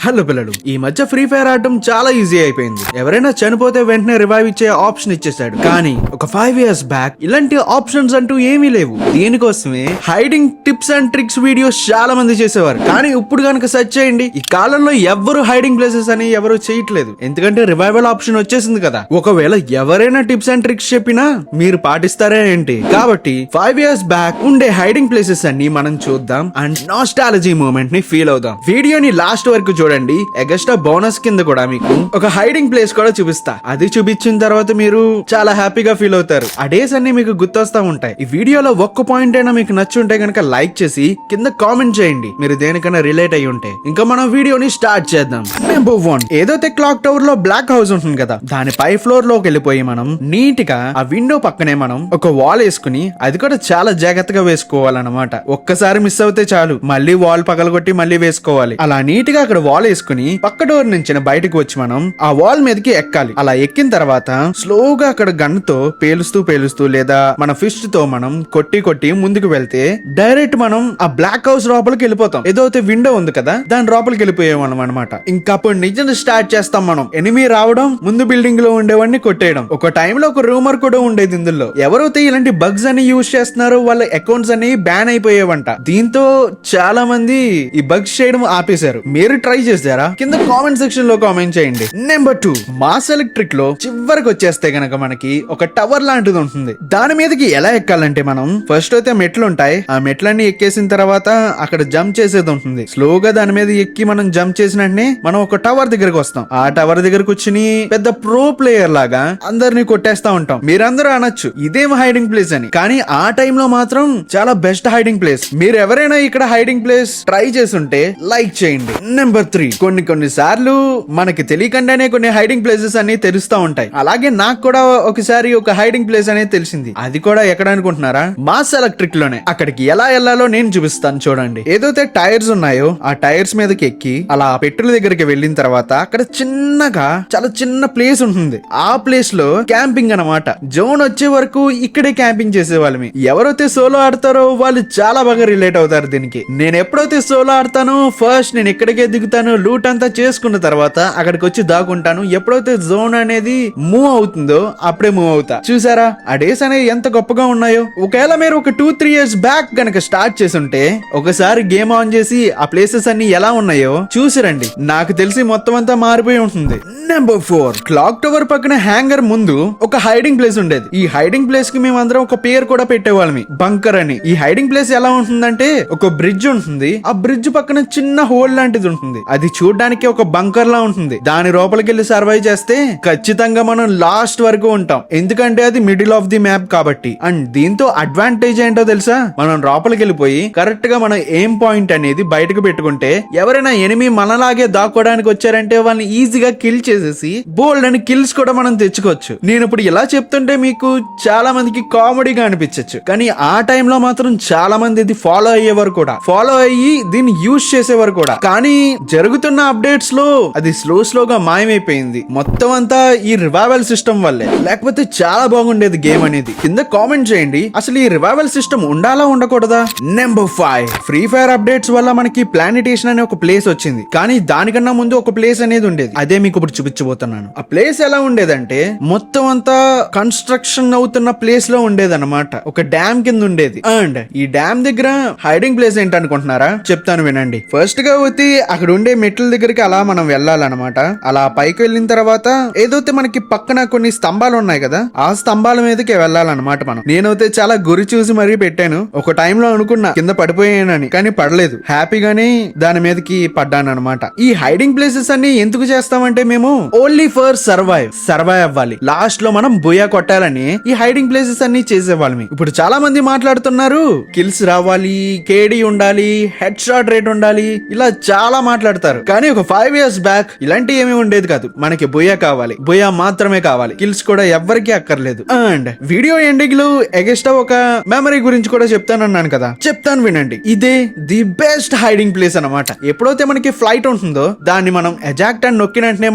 Hello పిల్లలు, ఈ మధ్య ఫ్రీ ఫైర్ ఆడటం చాలా ఈజీ అయిపోయింది. ఎవరైనా చనిపోతే వెంటనే రివైవ్ ఇచ్చే ఆప్షన్ ఇచ్చేసాడు. కానీ ఒక 5 years బ్యాక్ ఇలాంటి ఆప్షన్స్ అంటూ ఏమీ లేవు. దీనికోసమే hiding tips and tricks videos చాలా మంది చేసేవారు. కానీ ఇప్పుడు కనుక సెర్చ్ చేయండి, ఈ కాలంలో ఎవరు హైడింగ్ ప్లేసెస్ అని ఎవరు చేయట్లేదు. ఎందుకంటే రివైవల్ ఆప్షన్ వచ్చేసింది కదా. ఒకవేళ ఎవరైనా టిప్స్ అండ్ ట్రిక్స్ చెప్పినా మీరు పాటిస్తారా ఏంటి? కాబట్టి 5 years బ్యాక్ ఉండే హైడింగ్ ప్లేసెస్ అన్ని మనం చూద్దాం అండ్ నాస్టాలజీ మూమెంట్ ని ఫీల్ అవుదాం. వీడియోని లాస్ట్ వరకు చూడండి. ఎగస్ట్రా బోనస్ కింద కూడా మీకు ఒక హైడింగ్ ప్లేస్ కూడా చూపిస్తా. అది చూపించిన తర్వాత మీరు చాలా హ్యాపీగా ఫీల్ అవుతారు. ఆ డేస్ అన్ని మీకు గుర్తొస్తా ఉంటాయి. ఈ వీడియోలో ఒక్క పాయింట్ అయినా మీకు నచ్చుంటే గనక లైక్ చేసి కింద కామెంట్ చేయండి, మీరు దేనికైనా రిలేట్ అయ్యి ఉంటే. ఇంకా మనం వీడియోని స్టార్ట్ చేద్దాం. నెంబర్ 1, ఏదైతే క్లాక్ టవర్ లో బ్లాక్ హౌస్ ఉంటుంది కదా, దాని పై ఫ్లోర్ లోకి వెళ్ళిపోయి మనం నీట్ గా ఆ విండో పక్కనే మనం ఒక వాల్ వేసుకుని, అది కూడా చాలా జాగ్రత్తగా వేసుకోవాలన్నమాట. ఒక్కసారి మిస్ అవుతే చాలు, మళ్ళీ వాల్ పగలగొట్టి మళ్ళీ వేసుకోవాలి. అలా నీట్ గా అక్కడ వాల్ వేసుకుని పక్క డోర్ నుంచి బయటకు వచ్చి మనం ఆ వాల్ మీదకి ఎక్కాలి. అలా ఎక్కిన తర్వాత స్లోగా అక్కడ గన్ తో పేలుస్తూ లేదా మన ఫిస్ట్ తో మనం కొట్టి ముందుకు వెళ్తే డైరెక్ట్ మనం ఆ బ్లాక్ హౌస్ లోపలికి వెళ్ళిపోతాం. ఏదైతే విండో ఉంది కదా, దాని లోపలికి వెళ్ళిపోయాం అనమాట. ఇంకా అప్పుడు నిజం స్టార్ట్ చేస్తాం మనం. ఎనిమీ రావడం, ముందు బిల్డింగ్ లో ఉండేవాడిని కొట్టేయడం. ఒక టైంలో ఒక రూమర్ కూడా ఉండేది ఇందులో. ఎవరైతే ఇలాంటి బగ్స్ అని యూజ్ చేస్తున్నారో వాళ్ళ అకౌంట్స్ అన్ని బ్యాన్ అయిపోయేవంట. దీంతో చాలా మంది ఈ బగ్స్ చేయడం ఆపేశారు. మీరు ట్రై చేశారా? కింద కామెంట్ సెక్షన్ లో కామెంట్ చేయండి. నెంబర్ 2, మాస్ ఎలక్ట్రిక్ లో చివరికి వచ్చేస్తే గనక మనకి ఒక టవర్ లాంటిది ఉంటుంది. దాని మీదకి ఎలా ఎక్కాలంటే మనం ఫస్ట్ అయితే మెట్లు ఉంటాయి. ఆ మెట్లన్నీ ఎక్కేసిన తర్వాత అక్కడ జంప్ చేసేది ఉంటుంది. స్లోగా దాని మీద ఎక్కి మనం జంప్ చేసినట్టే మనం ఒక టవర్ దగ్గరకు వస్తాం. ఆ టవర్ దగ్గర కూర్చుని పెద్ద ప్రో ప్లేయర్ లాగా అందరినీ కొట్టేస్తా ఉంటాం. మీరందరూ అనొచ్చు ఇదేం హైడింగ్ ప్లేస్ అని, కానీ ఆ టైంలో మాత్రం చాలా బెస్ట్ హైడింగ్ ప్లేస్. మీరు ఎవరైనా ఇక్కడ హైడింగ్ ప్లేస్ ట్రై చేసుంటే లైక్ చేయండి. నెంబర్ 3, కొన్ని సార్లు మనకి తెలియకుండానే కొన్ని హైడింగ్ ప్లేసెస్ అన్ని తెలుస్తా ఉంటాయి. అలాగే నాకు కూడా ఒకసారి ఒక హైడింగ్ ప్లేస్ అనేది తెలిసింది. అది కూడా ఎక్కడ అనుకుంటున్నారా? మాస్ ఎలక్ట్రిక్ లోనే. అక్కడికి ఎలా వెళ్ళాలో నేను చూపిస్తాను చూడండి. ఏదైతే టైర్స్ ఉన్నాయో ఆ టైర్స్ మీదకి ఎక్కి అలా పెట్రోల్ దగ్గరికి వెళ్ళిన తర్వాత అక్కడ చిన్నగా చాలా చిన్న ప్లేస్ ఉంటుంది. ఆ ప్లేస్ లో క్యాంపింగ్ అన్నమాట. జోన్ వచ్చే వరకు ఇక్కడే క్యాంపింగ్ చేసేవాళ్ళమి. ఎవరైతే సోలో ఆడతారో వాళ్ళు చాలా బాగా రిలేట్ అవుతారు దీనికి. నేను ఎప్పుడైతే సోలో ఆడతానో ఫస్ట్ నేను ఇక్కడికే దిగుతాను, లూట్ అంతా చేసుకున్న తర్వాత అక్కడికి వచ్చి దాక్కుంటాను. ఎప్పుడైతే జోన్ అనేది మూవ్ అవుతుందో అప్పుడే మూవ్ అవుతా. చూసారా ఆ డేస్ అనేవి ఎంత గొప్పగా ఉన్నాయో. ఒకవేళ మీరు ఒక 2-3 years బ్యాక్ గనక స్టార్ట్ చేసుంటే ఒకసారి గేమ్ ఆన్ చేసి ఆ ప్లేసెస్ అన్ని ఎలా ఉన్నాయో చూసిరండి. నాకు తెలిసి మొత్తం అంతా మారిపోయి ఉంటుంది. నెంబర్ 4, క్లాక్ టవర్ పక్కన హ్యాంగర్ ముందు ఒక హైడింగ్ ప్లేస్ ఉండేది. ఈ హైడింగ్ ప్లేస్ కి మేమందరం ఒక పేరు కూడా పెట్టేవాళ్ళమి, బంకర్ అని. ఈ హైడింగ్ ప్లేస్ ఎలా ఉంటుందంటే ఒక బ్రిడ్జ్ ఉంటుంది. ఆ బ్రిడ్జ్ పక్కన చిన్న హోల్ లాంటిది ఉంటుంది. అది చూడడానికి ఒక బంకర్ లా ఉంటుంది. దాని లోపలికి వెళ్ళి సర్వైవ్ చేస్తే ఖచ్చితంగా మనం లాస్ట్ వరకు ఉంటాం. ఎందుకంటే అది మిడిల్ ఆఫ్ ది మ్యాప్ కాబట్టి. అండ్ దీంతో అడ్వాంటేజ్ ఏంటో తెలుసా? మనం లోపలికి వెళ్ళిపోయి కరెక్ట్ గా మనం ఎయిమ్ పాయింట్ అనేది బయటకు పెట్టుకుంటే ఎవరైనా ఎనిమి మనలాగే దాక్కోవడానికి వచ్చారంటే వాళ్ళని ఈజీగా కిల్ చేసేసి బోల్డ్ అని కిల్స్ కూడా మనం తెచ్చుకోవచ్చు. నేను ఇప్పుడు ఇలా చెప్తుంటే మీకు చాలా మందికి కామెడీగా అనిపించచ్చు, కానీ ఆ టైంలో మాత్రం చాలా మంది ఇది ఫాలో అయ్యేవారు కూడా, ఫాలో అయ్యి దీన్ని యూజ్ చేసేవారు కూడా. కానీ జరుగుతున్న అప్డేట్స్ లో అది స్లోగా మాయమైపోయింది. మొత్తం అంతా ఈ రివైవల్ సిస్టమ్ వల్లే. లేకపోతే చాలా బాగుండేది గేమ్ అనేది. కింద కామెంట్ చేయండి, అసలు ఈ రివైవల్ సిస్టమ్ ఉండాలా ఉండకూడదా? నెంబర్ 5, ఫ్రీ ఫైర్ అప్డేట్స్ వల్ల మనకి ప్లానిటేషన్ అనే ఒక ప్లేస్ వచ్చింది. కానీ దానికన్నా ముందు ఒక ప్లేస్ అనేది ఉండేది. అదే మీకు ఇప్పుడు చూపించబోతున్నాను. ఆ ప్లేస్ ఎలా ఉండేదంటే మొత్తం అంతా కన్స్ట్రక్షన్ అవుతున్న ప్లేస్ లో ఉండేది అనమాట. ఒక డ్యామ్ కింద ఉండేది. అండ్ ఈ డ్యామ్ దగ్గర హైడింగ్ ప్లేస్ ఏంటనుకుంటున్నారా? చెప్తాను వినండి. ఫస్ట్ గా వచ్చి అక్కడ ఉండే మెట్ల దగ్గరికి అలా మనం వెళ్ళాలన్నమాట. అలా పైకి వెళ్ళిన తర్వాత ఏదైతే మనకి పక్కన కొన్ని స్తంభాలు ఉన్నాయి కదా, ఆ స్తంభాల మీదకి వెళ్ళాలన్నమాట మనం. నేనైతే చాలా గురి చూసి మరీ పెట్టాను. ఒక టైంలో అనుకున్నా కింద పడిపోయానని, కానీ పడలేదు. హ్యాపీగానే దాని మీదకి పడ్డాను అనమాట. ఈ హైడింగ్ ప్లేసెస్ అన్ని ఎందుకు చేస్తామంటే మేము ఓన్లీ ఫర్ సర్వైవ్ అవ్వాలి. లాస్ట్ లో మనం బుయా కొట్టాలని ఈ హైడింగ్ ప్లేసెస్ అన్ని చేసేవాళ్ళమి. ఇప్పుడు చాలా మంది మాట్లాడుతున్నారు కిల్స్ రావాలి, కేడీ ఉండాలి, హెడ్ షాట్ రేట్ ఉండాలి, ఇలా చాలా మాట్లాడతారు. కానీ ఒక 5 years బ్యాక్ ఇలాంటి ఏమీ ఉండేది కాదు. మనకి బుయా కావాలి, బుయా మాత్రమే కావాలి. కిల్స్ కూడా ఎవ్వరికి అక్కర్లేదు. అండ్ వీడియో ఎండింగ్ లో ఎగస్ట్రా ఒక మెమరీ గురించి కూడా చెప్తానన్నాను కదా, చెప్తాను వినండి. ఇదే ది బెస్ట్ హైడింగ్ ప్లేస్ అన్నమాట. ఎప్పుడైతే మనకి ఫ్లైట్ ఉంటుందో దాన్ని మనం ఎజాక్ట్ అని నొక్కిన వెంటనే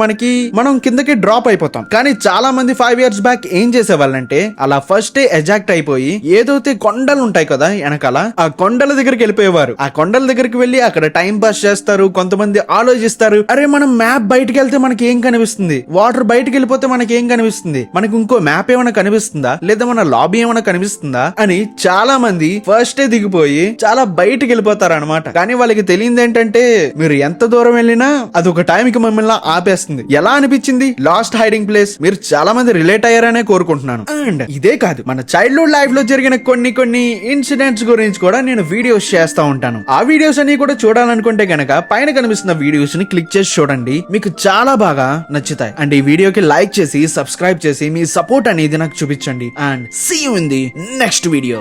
మనం కిందకి డ్రాప్ అయిపోతాం. కానీ చాలా మంది 5 years బ్యాక్ ఏం చేసేవాళ్ళంటే అలా ఫస్ట్ ఎజాక్ట్ అయిపోయి ఏదైతే కొండలు ఉంటాయి కదా వెనకాల, ఆ కొండల దగ్గరికి వెళ్ళిపోయేవారు. ఆ కొండల దగ్గరికి వెళ్ళి అక్కడ టైం పాస్ చేస్తారు. కొంతమంది మంది ఆలోచిస్తారు, అరే మనం మ్యాప్ బయటకు వెళ్తే మనకి ఏం కనిపిస్తుంది, వాటర్ బయటకు వెళ్ళిపోతే మనకి ఏం కనిపిస్తుంది, మనకి ఇంకో మ్యాప్ ఏమైనా కనిపిస్తుందా, లేదా మన లాబీ ఏమైనా కనిపిస్తుందా అని చాలా మంది ఫస్ట్ దిగిపోయి చాలా బయటకు వెళ్ళిపోతారు అనమాట. కానీ వాళ్ళకి తెలియదు ఏంటంటే మీరు ఎంత దూరం వెళ్ళినా అది ఒక టైంకి మిమ్మల్ని ఆపేస్తుంది. ఎలా అనిపించింది లాస్ట్ హైడింగ్ ప్లేస్? మీరు చాలా మంది రిలేట్ అయ్యారనే కోరుకుంటున్నాను. అండ్ ఇదే కాదు, మన చైల్డ్హుడ్ లైఫ్ లో జరిగిన కొన్ని ఇన్సిడెంట్స్ గురించి కూడా నేను వీడియోస్ చేస్తా ఉంటాను. ఆ వీడియోస్ అన్ని కూడా చూడాలనుకుంటే గనక పైన కనిపిస్తున్న వీడియోస్ ని క్లిక్ చేసి చూడండి, మీకు చాలా బాగా నచ్చుతాయి. అండ్ ఈ వీడియోకి లైక్ చేసి సబ్స్క్రైబ్ చేసి మీ సపోర్ట్ అనేది నాకు చూపించండి. And see you in the next video.